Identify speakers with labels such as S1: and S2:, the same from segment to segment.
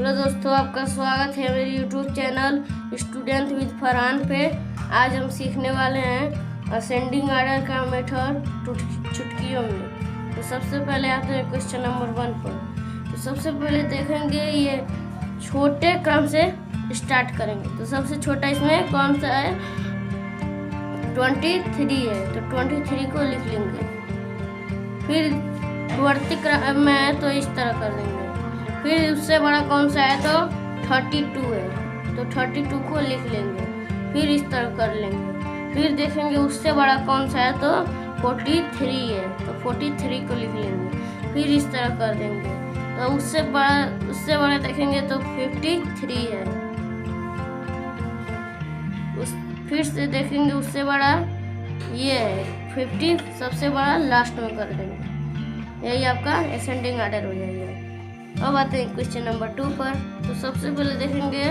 S1: Hello दोस्तों, आपका स्वागत है मेरे YouTube channel student with Farhan पे। आज हम सीखने वाले हैं असेंडिंग ऑर्डर का मेथड चुटकियों में। तो सबसे पहले आते हैं क्वेश्चन नंबर 1 पर। तो सबसे पहले देखेंगे ये छोटे क्रम से स्टार्ट करेंगे। तो सबसे छोटा इसमें कौन सा है? 23 है, तो 23 को लिख लेंगे। फिर बढ़ती क्रम में है तो इस तरह कर देंगे। फिर उससे बड़ा कौन सा है? तो 32 है, तो 32 को लिख लेंगे। फिर इस तरह कर लेंगे। फिर देखेंगे उससे बड़ा कौन सा है? तो 43 है, तो 43 को लिख लेंगे। फिर इस तरह कर देंगे। तो उससे बड़ा देखेंगे तो 53 है। फिर से देखेंगे उससे बड़ा ये है 50, सबसे बड़ा लास्ट में कर देंगे। यही आपका असेंडिंग ऑर्डर हो जाएगा। अब आते हैं क्वेश्चन नंबर 2 पर। तो सबसे पहले देखेंगे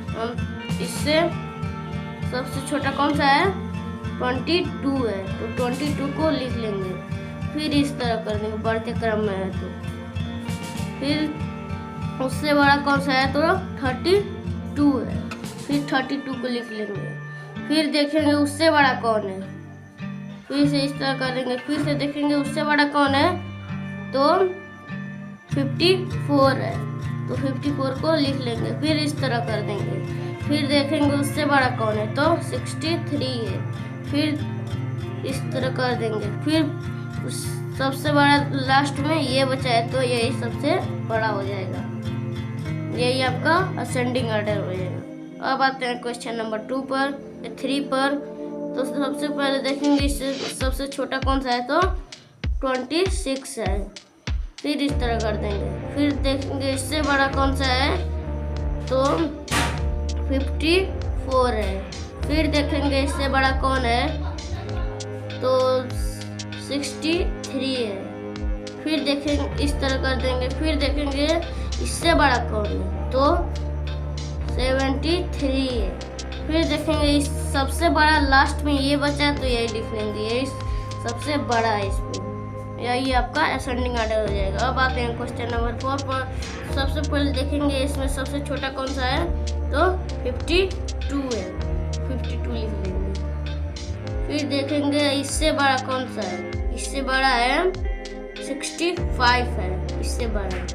S1: हम इससे सबसे छोटा कौन सा है? 22 है, तो 22 को लिख लेंगे। फिर इस तरह कर देंगे, बढ़ते क्रम में है तो। फिर उससे बड़ा कौन सा है? तो 32 है। फिर 32 को लिख लेंगे। फिर देखेंगे उससे बड़ा कौन है? फिर से इस तरह कर देंगे। फिर से देखेंगे उससे बड़ा कौन है? तो 54 है, तो 54 को लिख लेंगे। फिर इस तरह कर देंगे। फिर देखेंगे उससे बड़ा कौन है? तो 63 है। फिर इस तरह कर देंगे। फिर सबसे बड़ा लास्ट में ये बचा है, तो यही सबसे बड़ा हो जाएगा। यही आपका असेंडिंग ऑर्डर हो जाएगा। अब आते हैं क्वेश्चन नंबर 3 पर। तो सबसे पहले देखेंगे इससे सबसे छोटा कौन सा है? तो 26 है। फिर इस तरह कर देंगे। फिर देखेंगे इससे बड़ा कौन सा है? तो 54 है। फिर देखेंगे इससे बड़ा कौन है? तो 63 है। फिर देखेंगे इस तरह कर देंगे। फिर देखेंगे इससे बड़ा कौन है? तो 73 है। फिर देखेंगे इस सबसे बड़ा लास्ट में ये बचा है, तो यही लिख लेंगे। यही सबसे बड़ा है इसमें। यही आपका असेंडिंग ऑर्डर हो जाएगा। अब आते हैं क्वेश्चन नंबर 4 पर। सबसे पहले देखेंगे इसमें सबसे छोटा कौन सा है? तो 52 है, 52 लिख लेंगे। फिर देखेंगे इससे बड़ा कौन सा है? इससे बड़ा है 65 है, इससे बड़ा।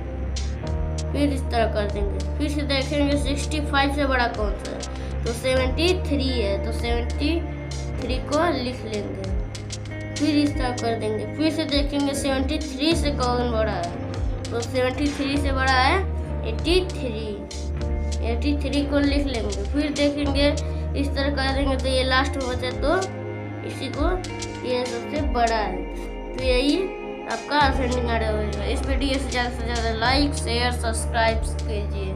S1: फिर इस तरह कर देंगे। फिर से देखेंगे 65 से बड़ा कौन सा है? तो 73 है, तो 73 को लिख लेंगे। फिर इस तरह कर देंगे। फिर से देखेंगे 73 से कौन बड़ा है? तो 73 से बड़ा है 83 को लिख लेंगे। फिर देखेंगे इस तरह कर देंगे, तो ये लास्ट में बचा, तो इसी को ये सबसे बड़ा है। तो यही आपका असेंडिंग ऑर्डर होगा। इस वीडियो से ज़्यादा लाइक शेयर सब्सक्राइब कीजिए।